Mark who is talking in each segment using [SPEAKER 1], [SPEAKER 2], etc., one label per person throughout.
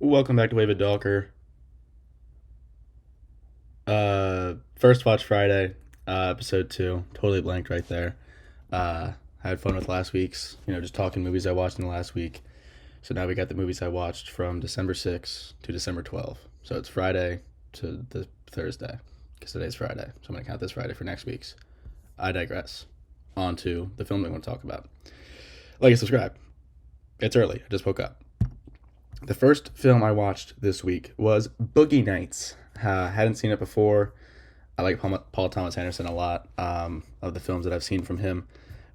[SPEAKER 1] Welcome back to Wave of Dalker. First watch Friday, episode 2. Totally blanked right there. Had fun with last week's, just talking movies I watched in the last week. So now we got the movies I watched from December 6th to December 12th. So it's Friday to the Thursday, because today's Friday. So I'm going to count this Friday for next week's. I digress. On to the film we want to talk about. Like and subscribe. It's early. I just woke up. The first film I watched this week was Boogie Nights. Hadn't seen it before. I like Paul Thomas Anderson a lot. Of the films that I've seen from him,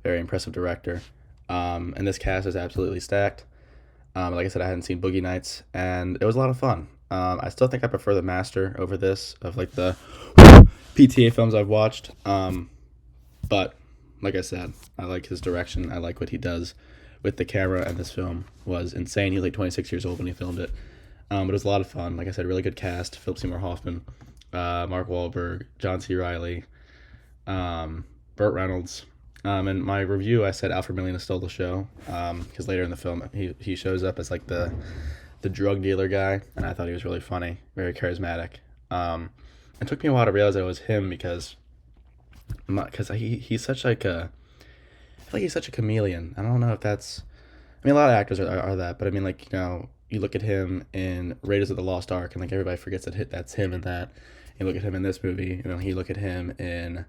[SPEAKER 1] very impressive director. And this cast is absolutely stacked. Like I said, I hadn't seen Boogie Nights, and it was a lot of fun. I still think I prefer The Master over this, of like the PTA films I've watched. But like I said, I like his direction. I like what he does with the camera, and this film was insane. He was like 26 years old when he filmed it. But it was a lot of fun. Like I said, really good cast. Philip Seymour Hoffman, Mark Wahlberg, John C. Reilly, Burt Reynolds. In my review, I said Alfred Molina stole the show, because later in the film, he shows up as like the drug dealer guy, and I thought he was really funny, very charismatic. It took me a while to realize that it was him, because he's such like a, I feel like he's such a chameleon. I don't know if that's, I mean, a lot of actors are that, but I mean, like, you look at him in Raiders of the Lost Ark, and like everybody forgets that's him in that. You look at him in this movie, you look at him in,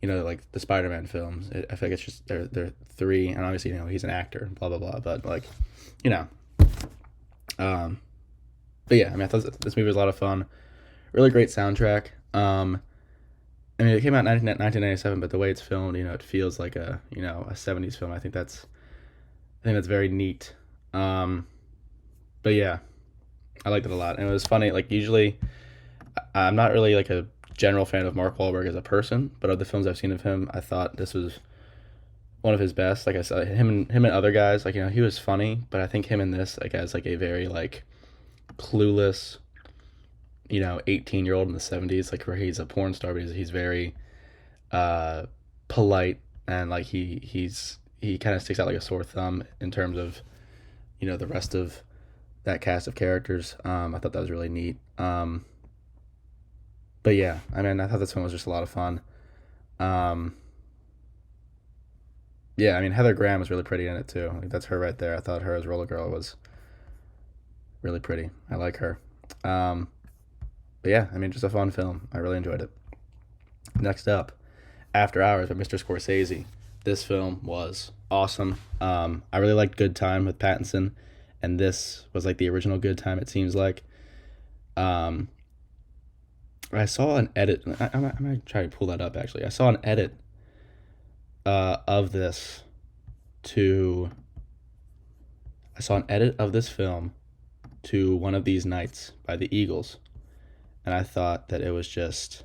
[SPEAKER 1] like the Spider-Man films. I feel like it's just they're three, and obviously he's an actor, blah blah blah. But like, but yeah, I mean, I thought this movie was a lot of fun. Really great soundtrack. I mean, it came out in 1997, but the way it's filmed, it feels like a 70s film. I think that's very neat. But yeah, I liked it a lot, and it was funny. Like, usually, I'm not really like a general fan of Mark Wahlberg as a person, but of the films I've seen of him, I thought this was one of his best. Like I said, him and other guys, like, he was funny, but I think him in this, like, as like a very like clueless, 18-year-old in the 70s, like, where he's a porn star, but he's very polite, and like he kind of sticks out like a sore thumb in terms of the rest of that cast of characters. I thought that was really neat. But yeah, I mean, I thought this one was just a lot of fun. Yeah, I mean, Heather Graham was really pretty in it too. Like, that's her right there. I thought her as Roller Girl was really pretty. I like her. But yeah, I mean, just a fun film. I really enjoyed it. Next up, After Hours by Mr. Scorsese. This film was awesome. I really liked Good Time with Pattinson, and this was like the original Good Time, it seems like. I saw an edit. I'm going to try to pull that up, actually. I saw an edit of this to... I saw an edit of this film to One of These Nights by the Eagles, and I thought that it was just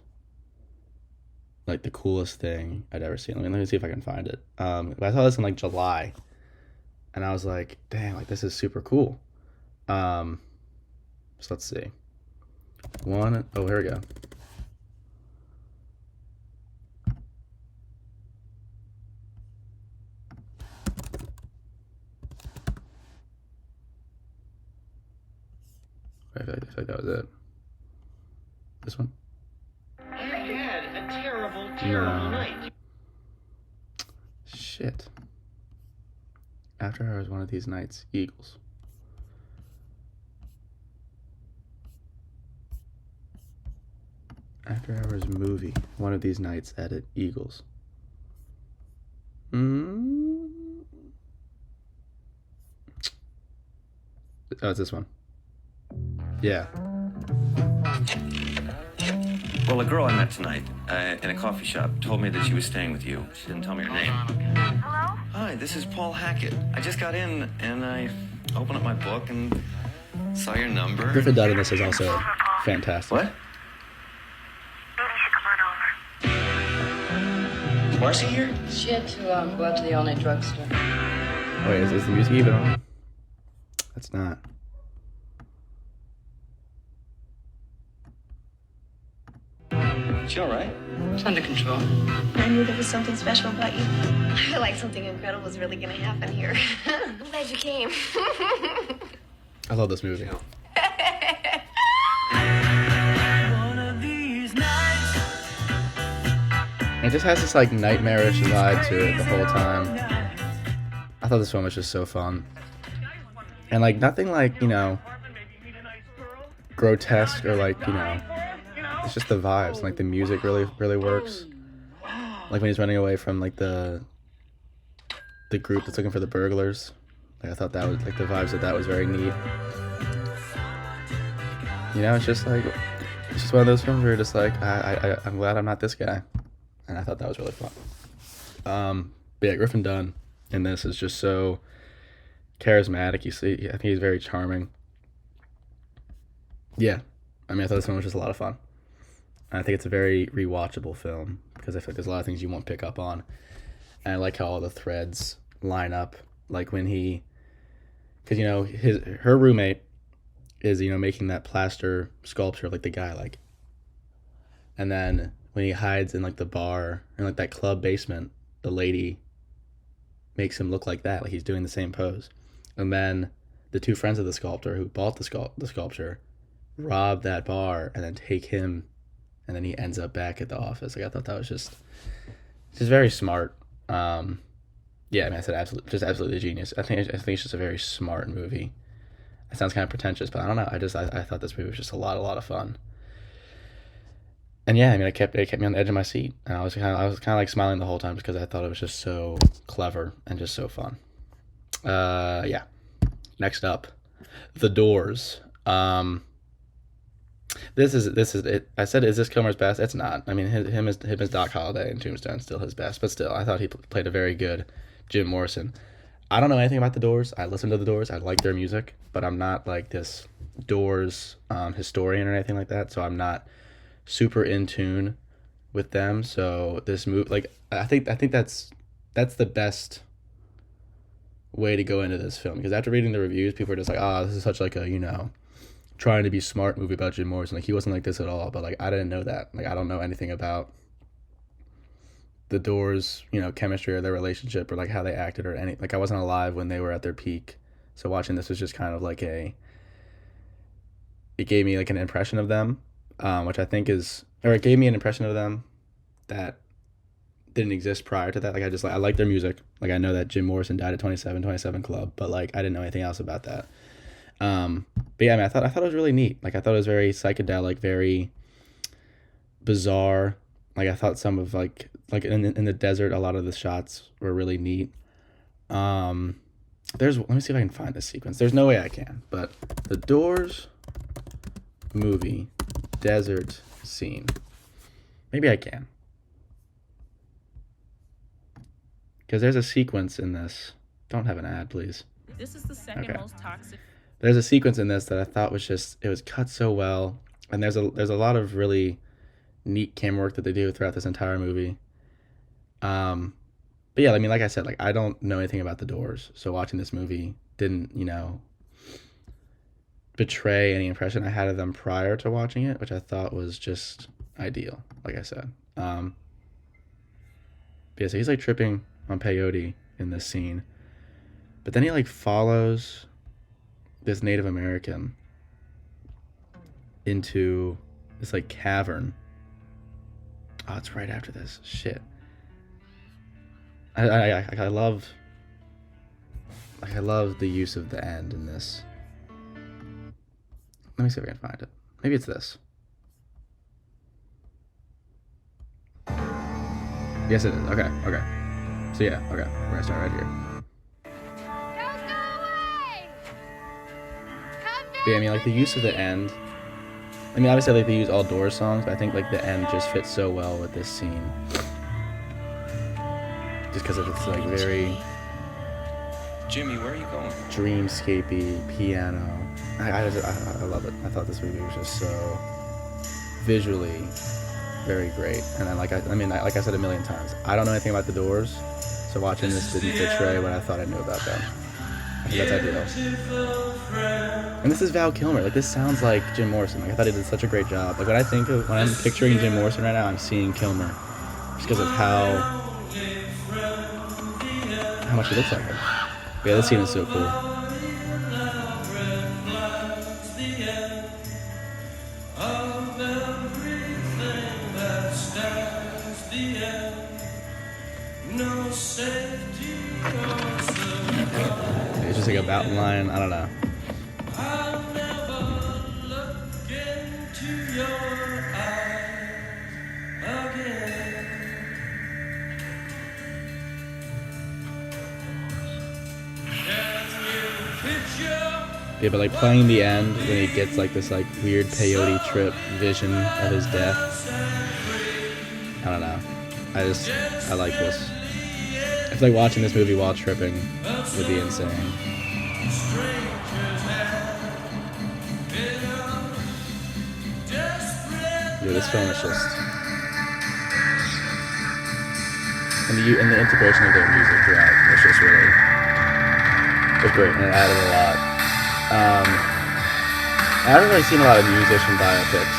[SPEAKER 1] like the coolest thing I'd ever seen. Let me see if I can find it. But I saw this in like July, and I was like, damn, like, this is super cool. So let's see. Here we go. I feel like that was it. This one?
[SPEAKER 2] I had a terrible night.
[SPEAKER 1] Shit. After Hours, One of These Nights, Eagles. After Hours movie, One of These Nights, edit, Eagles. Oh, it's this one. Yeah.
[SPEAKER 3] Well, a girl I met tonight in a coffee shop told me that she was staying with you. She didn't tell me her name.
[SPEAKER 4] Hello?
[SPEAKER 3] Hi, this is Paul Hackett. I just got in and I opened up my book and saw your number.
[SPEAKER 1] Griffin Dunn in this is also fantastic.
[SPEAKER 3] What?
[SPEAKER 4] Maybe you should come on over.
[SPEAKER 3] Marcy here?
[SPEAKER 5] She had to go out to the all-night drugstore.
[SPEAKER 1] Wait, is the music even on? That's not.
[SPEAKER 3] She all right?
[SPEAKER 5] It's under control.
[SPEAKER 4] I knew there was something special about you. I feel like something incredible was really gonna happen here. I'm glad you came.
[SPEAKER 1] I love this movie. It just has this like nightmarish vibe to it the whole time. I thought this film was just so fun. And like nothing like, you know, grotesque or like, you know, it's just the vibes. And, like the music really works. Like when he's running away from like the group that's looking for the burglars. Like I thought that was like the vibes of that was very neat. You know, it's just one of those films where you're just like, I'm glad I'm not this guy. And I thought that was really fun. But yeah, Griffin Dunne in this is just so charismatic. You see, I think he's very charming. Yeah, I mean, I thought this one was just a lot of fun. And I think it's a very rewatchable film because I feel like there's a lot of things you won't pick up on. And I like how all the threads line up. Like when because you know her roommate is, you know, making that plaster sculpture like the guy like, and then when he hides in like the bar in like that club basement, the lady makes him look like that, like he's doing the same pose. And then the two friends of the sculptor who bought the sculpture rob that bar and then take him, and then he ends up back at the office. Like I thought that was just very smart. Yeah, I mean, I said absolutely genius. I think it's just a very smart movie. It sounds kind of pretentious, but I don't know. I thought this movie was just a lot of fun. And yeah, I mean, it kept me on the edge of my seat, and I was kind of like smiling the whole time because I thought it was just so clever and just so fun. Yeah. Next up, The Doors. This is it. I said, is this Kilmer's best? It's not. I mean, him as Doc Holliday in Tombstone is still his best, but still, I thought he played a very good Jim Morrison. I don't know anything about the Doors. I listen to the Doors. I like their music, but I'm not like this Doors historian or anything like that. So I'm not super in tune with them. So this movie, like, I think that's the best way to go into this film, because after reading the reviews, people are just like, oh, this is such like a, you know, trying to be smart movie about Jim Morrison. Like, he wasn't like this at all. But like, I didn't know that. Like, I don't know anything about the Doors, you know, chemistry or their relationship or like how they acted or any, like I wasn't alive when they were at their peak. So watching this was just kind of like it gave me like an impression of them, which I think it gave me an impression of them that didn't exist prior to that. Like I like their music. Like I know that Jim Morrison died at 27 Club, but like I didn't know anything else about that. But yeah, I mean, I thought it was really neat. Like I thought it was very psychedelic, very bizarre. Like I thought some of like in the desert, a lot of the shots were really neat. Let me see if I can find this sequence. There's no way I can, but the Doors movie desert scene. Maybe I can. Because there's a sequence in this. Don't have an ad, please.
[SPEAKER 6] This is the second most toxic.
[SPEAKER 1] There's a sequence in this that I thought was it was cut so well, and there's a lot of really neat camera work that they do throughout this entire movie. But yeah, I mean, like I said, like I don't know anything about the Doors, so watching this movie didn't, you know, betray any impression I had of them prior to watching it, which I thought was just ideal, like I said. But yeah, so he's like tripping on peyote in this scene, but then he like follows this Native American into this like cavern. Oh, it's right after this. Shit. I love the use of the end in this. Let me see if I can find it. Maybe it's this. Yes, it is. Okay. So yeah, okay. We're gonna start right here.
[SPEAKER 7] Don't go away! Come back!
[SPEAKER 1] Yeah, I mean, like the use of the end. I mean, obviously, like they use all Doors songs, but I think like the end just fits so well with this scene. Just because of it's like very
[SPEAKER 3] Jimmy, where are you going?
[SPEAKER 1] dreamscapey piano. I love it. I thought this movie was just so visually very great. And then like I said a million times, I don't know anything about the Doors, so watching this didn't betray what I thought I knew about them. I think that's ideal. And this is Val Kilmer. Like this sounds like Jim Morrison. Like I thought he did such a great job. Like when I'm picturing Jim Morrison right now, I'm seeing Kilmer just because of how much he looks like him. Yeah, this scene is so cool. It's just like a mountain lion. I don't know. Yeah, but like playing the end when he gets like this like weird peyote trip vision of his death. I don't know. I like this. I feel like watching this movie while tripping would be insane. Yeah, this film is just, and the integration of their music throughout was just really, it was great, and it added a lot. I haven't really seen a lot of musician biopics.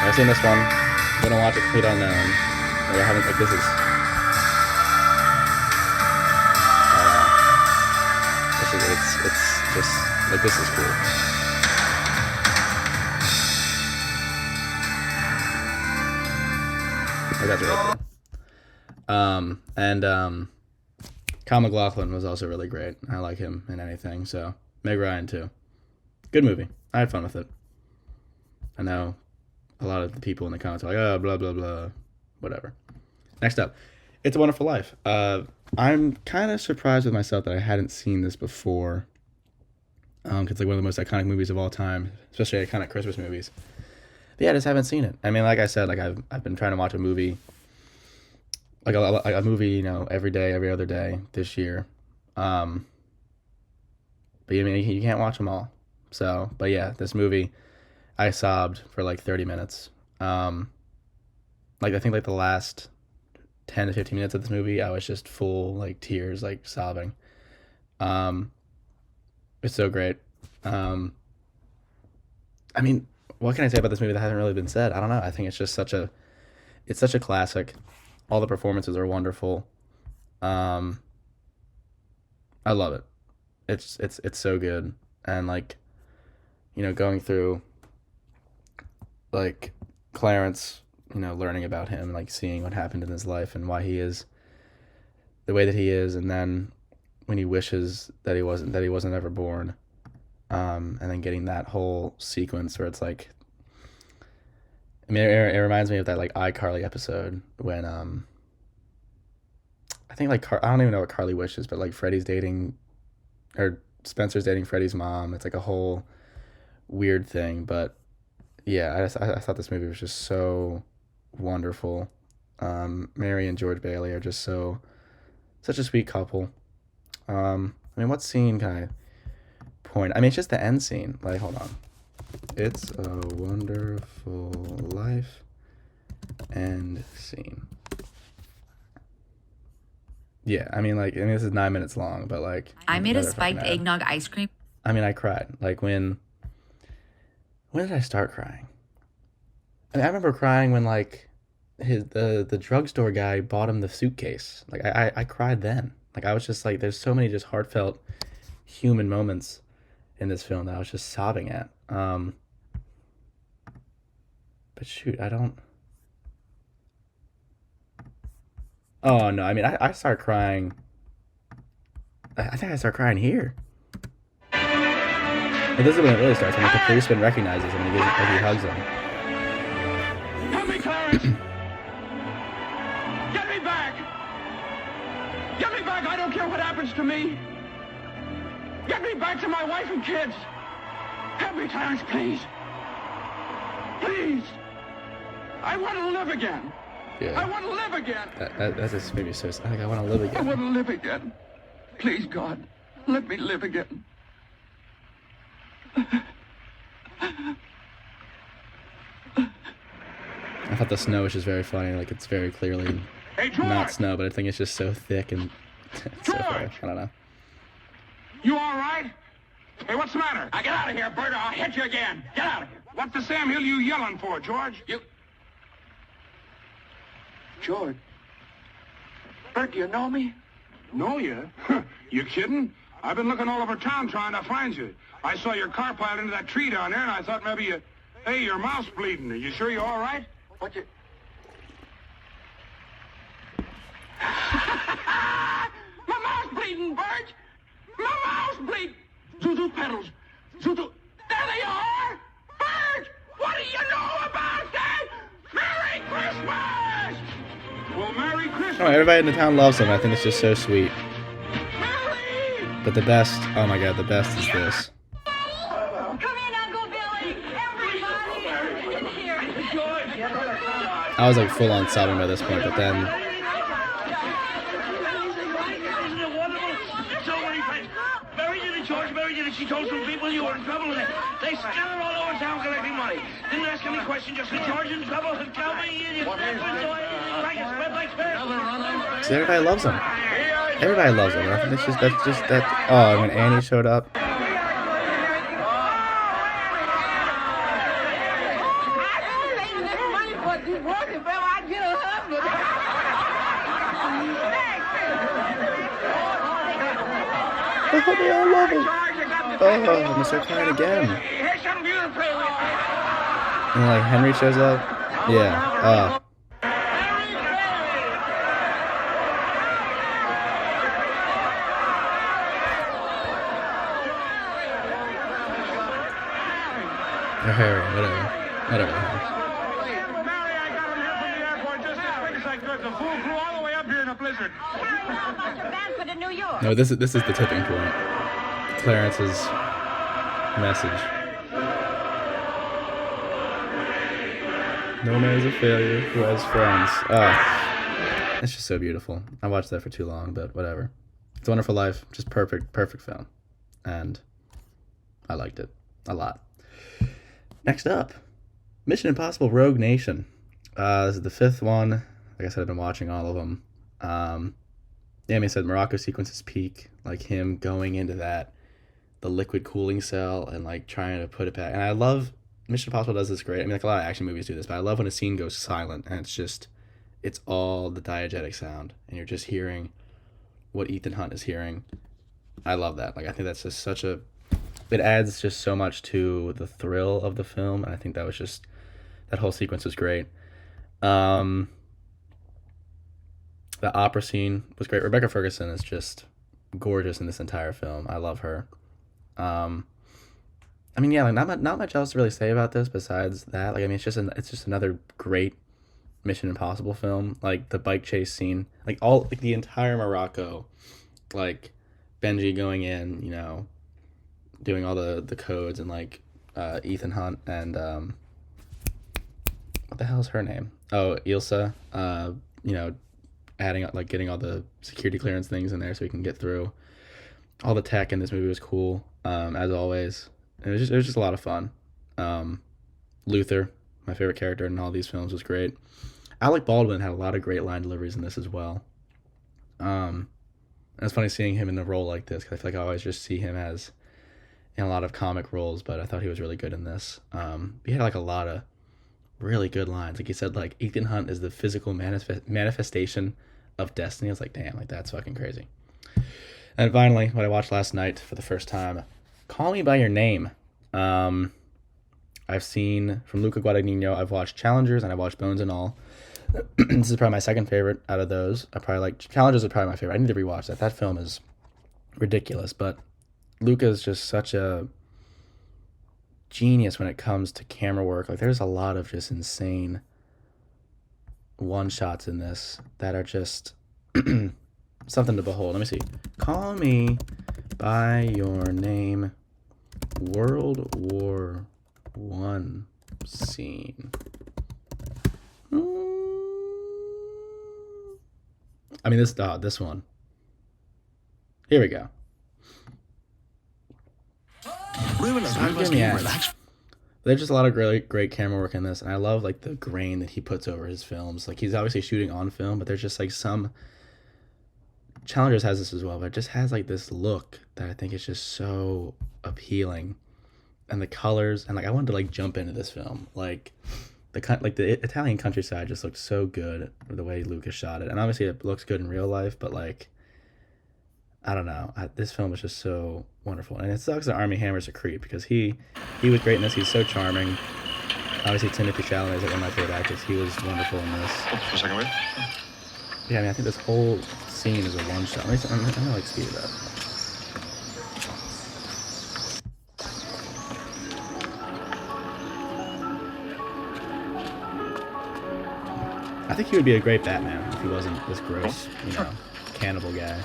[SPEAKER 1] I've seen this one. I'm gonna watch it Complete Unknown. Like I haven't, like this is. It's just like this is cool. Like that's really cool. And Kyle MacLachlan was also really great. I like him in anything. So Meg Ryan too. Good movie. I had fun with it. I know a lot of the people in the comments are like, oh, blah blah blah, whatever. Next up, It's a Wonderful Life. I'm kind of surprised with myself that I hadn't seen this before. Because it's like one of the most iconic movies of all time, especially iconic Christmas movies. But yeah, I just haven't seen it. I mean, like I said, like I've been trying to watch a movie, like a movie, you know, every day, every other day this year. But I mean, you can't watch them all. So, but yeah, this movie, I sobbed for like 30 minutes. Like I think like the last 10 to 15 minutes of this movie, I was just full like tears, like sobbing. It's so great. I mean, what can I say about this movie that hasn't really been said? I don't know. I think it's just such a classic. All the performances are wonderful. I love it. It's so good. And like, you know, going through like Clarence, you know, learning about him, like seeing what happened in his life and why he is the way that he is, and then when he wishes that he wasn't ever born, and then getting that whole sequence where it's like, I mean, it reminds me of that like iCarly episode when I think like I don't even know what Carly wishes, but like Freddie's dating, or Spencer's dating Freddie's mom. It's like a whole weird thing, but yeah, I thought this movie was just so wonderful. Mary and George Bailey are just such a sweet couple. I mean, what scene can I point? I mean, it's just the end scene. Like, hold on. It's a Wonderful Life end scene. Yeah, I mean, this is 9 minutes long, but like,
[SPEAKER 8] I made a spiked eggnog ice cream.
[SPEAKER 1] I mean, I cried. Like when did I start crying? I mean, I remember crying when like the drugstore guy bought him the suitcase. Like I cried then. Like I was just like, there's so many just heartfelt human moments in this film that I was just sobbing at. But shoot, I don't. Oh no, I mean I start crying. I think I start crying here. But this is when it really starts, when the policeman recognizes him and he hugs him.
[SPEAKER 9] Help me, Clarence! Get me back! Get me back! I don't care what happens to me! Get me back to my wife and kids! Help me, Clarence, please! Please! I want to live again!
[SPEAKER 1] Yeah.
[SPEAKER 9] I want to live again!
[SPEAKER 1] That just made me so sad. Like, I want to live again.
[SPEAKER 9] I want to live again. Please, God, let me live again.
[SPEAKER 1] I thought the snow was just very funny. Like, it's very clearly not snow, but I think it's just so thick and it's so funny. I don't know.
[SPEAKER 9] You all right? Hey, what's the matter? Now get out of here, Bert, or I'll hit you again. Get out of here. What the Sam Hill you yelling for, George? George. Bert, do you know me? Know you? You kidding? I've been looking all over town trying to find you. I saw your car piled into that tree down there, and I thought maybe you... Hey, your mouth's bleeding. Are you sure you're all right? My mouth's bleeding, Bert! My mouth's bleeding! Zuzu pedals! Zuzu... There they are! Bert! What do you know about that? Merry Christmas! Well, Merry Christmas!
[SPEAKER 1] Oh, everybody in the town loves him. I think it's just so sweet.
[SPEAKER 9] Merry!
[SPEAKER 1] But the best, oh my god, the best is this.
[SPEAKER 7] Come in, Uncle Billy. Everybody in here.
[SPEAKER 1] I was like full on sobbing by this point, but then
[SPEAKER 9] Isn't it wonderful? So many friends. Mary did it, George. Mary did it. She told some people you were in trouble and they scattered all over town collecting money. Didn't ask any questions, just said George in trouble and tell me you
[SPEAKER 1] see, everybody loves him. Everybody loves him. I think that's just that. Oh, when Annie showed up. Oh, they all love him. Oh, I'm gonna start crying again. And like Henry shows up. Yeah. Or Harry, whatever.
[SPEAKER 9] Mary, I got him here from the airport just as quick as I could. The fool flew all the way up here in a blizzard.
[SPEAKER 1] No, this is the tipping point. Clarence's message. No man is a failure who has friends. Oh, it's just so beautiful. I watched that for too long, but whatever. It's a Wonderful Life. Just perfect film. And I liked it a lot. Next up, Mission Impossible Rogue Nation. This is the 5th one. Like I said, I've been watching all of them. Amy said Morocco sequence is peak. Like him going into the liquid cooling cell and like trying to put it back. And I love, Mission Impossible does this great. I mean, like a lot of action movies do this, but I love when a scene goes silent and it's all the diegetic sound. And you're just hearing what Ethan Hunt is hearing. I love that. Like, I think that's just it adds just so much to the thrill of the film, and I think that whole sequence was great. The opera scene was great. Rebecca Ferguson is just gorgeous in this entire film. I love her. I mean, yeah, like not much else to really say about this besides that. Like, I mean, it's just another great Mission Impossible film. Like the bike chase scene, like the entire Morocco, like Benji going in, you know, doing all the codes, and like Ethan Hunt and what the hell's her name? Oh, Ilsa. You know, adding like getting all the security clearance things in there so we can get through. All the tech in this movie was cool, as always. It was just a lot of fun. Luther, my favorite character in all these films, was great. Alec Baldwin had a lot of great line deliveries in this as well. And it's funny seeing him in a role like this, because I feel like I always just see him as in a lot of comic roles, but I thought he was really good in this. He had like a lot of really good lines. Like he said, like, Ethan Hunt is the physical manifestation of destiny. I was like, damn, like that's fucking crazy. And finally, what I watched last night for the first time, Call Me By Your Name. I've seen from Luca Guadagnino, I've watched Challengers and I've watched Bones and All. This is probably my second favorite out of those. I probably like Challengers are probably my favorite. I need to rewatch that. That film is ridiculous, but Luca is just such a genius when it comes to camera work. Like, there's a lot of just insane one shots in this that are just something to behold. Let me see. Call Me By Your Name, World War I scene. I mean, this one. Here we go. There's just a lot of great camera work in this, and I love like the grain that he puts over his films. Like, he's obviously shooting on film, but there's just like some Challengers has this as well, but it just has like this look that I think is just so appealing, and the colors, and like I wanted to like jump into this film. Like the Italian countryside just looked so good with the way Lucas shot it, and obviously it looks good in real life, but like, I don't know, this film is just so wonderful. And it sucks that Armie Hammer's a creep, because he was great in this. He's so charming. Obviously Timothée Chalamet is like one of my favorite actors. He was wonderful in this.
[SPEAKER 10] For a second, wait.
[SPEAKER 1] Yeah, I mean, I think this whole scene is a one shot. I'm gonna like speed it up. I think he would be a great Batman if he wasn't this gross, you know, cannibal guy.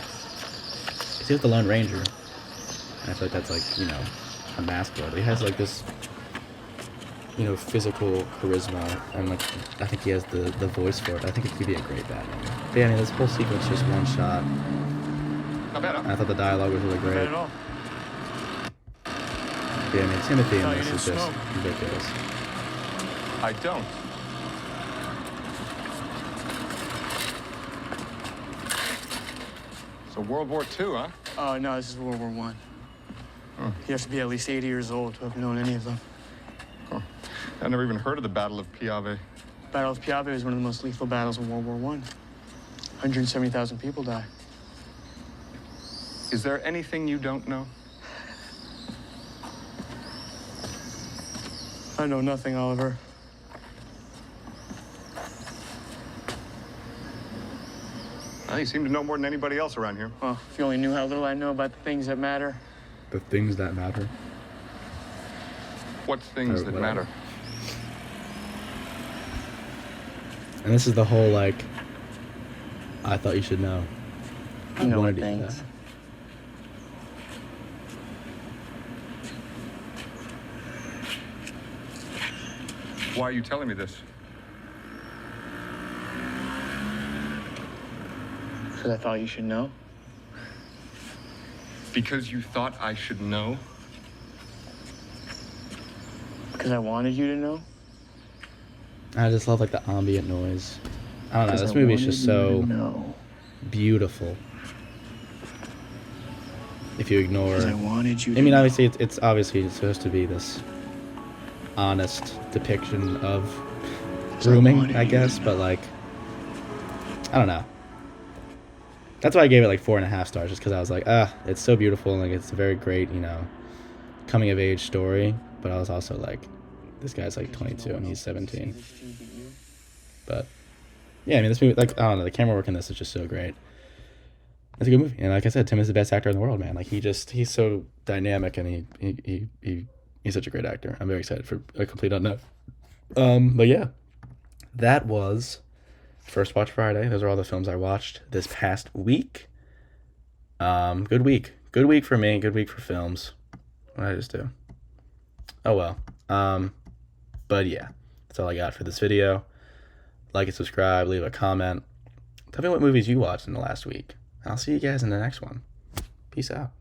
[SPEAKER 1] 'Cause he was the Lone Ranger. And I feel like that's like, you know, a mask for it. He has like this, you know, physical charisma, and like I think he has the voice for it. I think it could be a great Batman. But yeah, I mean, this whole sequence just one shot.
[SPEAKER 9] Not bad, huh?
[SPEAKER 1] I thought the dialogue was really
[SPEAKER 9] Not bad
[SPEAKER 1] great.
[SPEAKER 9] at all.
[SPEAKER 1] Yeah, I mean, Timothy in
[SPEAKER 9] No, you
[SPEAKER 1] this
[SPEAKER 9] didn't
[SPEAKER 1] is just
[SPEAKER 9] smoke.
[SPEAKER 1] ridiculous.
[SPEAKER 9] I don't. So World War II, huh?
[SPEAKER 10] Oh, no, this is World War I. You have to be at least 80 years old to have known any of them.
[SPEAKER 9] Oh, I never even heard of the Battle of Piave.
[SPEAKER 10] Battle of Piave was one of the most lethal battles in World War I. 170,000 people die.
[SPEAKER 9] Is there anything you don't know?
[SPEAKER 10] I know nothing, Oliver.
[SPEAKER 9] Well, you seem to know more than anybody else around here.
[SPEAKER 10] Well, if you only knew how little I know about the things that matter.
[SPEAKER 1] The things that matter.
[SPEAKER 9] What things
[SPEAKER 1] Or
[SPEAKER 9] that
[SPEAKER 1] whatever.
[SPEAKER 9] matter?
[SPEAKER 1] And this is the whole like, I thought you should know.
[SPEAKER 10] You know
[SPEAKER 1] wanted to do
[SPEAKER 10] things.
[SPEAKER 1] that.
[SPEAKER 9] Why are you telling me this?
[SPEAKER 10] Because I thought you should know.
[SPEAKER 9] Because you thought I should know?
[SPEAKER 10] Because I wanted you to know.
[SPEAKER 1] I just love like the ambient noise. I don't know.
[SPEAKER 10] 'Cause
[SPEAKER 1] This
[SPEAKER 10] I
[SPEAKER 1] movie is
[SPEAKER 10] wanted
[SPEAKER 1] just
[SPEAKER 10] you
[SPEAKER 1] so
[SPEAKER 10] to know.
[SPEAKER 1] beautiful. If you ignore,
[SPEAKER 10] Because I wanted you to
[SPEAKER 1] I mean,
[SPEAKER 10] know.
[SPEAKER 1] obviously, it's obviously supposed to be this honest depiction of grooming, I guess, but like, I don't know. That's why I gave it like 4.5 stars, just because I was like, it's so beautiful, and like it's a very great, you know, coming of age story. But I was also like, this guy's like 22 and he's 17. But yeah, I mean, this movie, like, I don't know, the camera work in this is just so great. It's a good movie, and like I said, Tim is the best actor in the world, man. Like he's so dynamic, and he's such a great actor. I'm very excited for A Complete Unknown. But yeah, that was First Watch Friday. Those are all the films I watched this past week. Good week for me. Good week for films. What did I just do? Oh well. But yeah, that's all I got for this video. Like and subscribe. Leave a comment. Tell me what movies you watched in the last week. I'll see you guys in the next one. Peace out.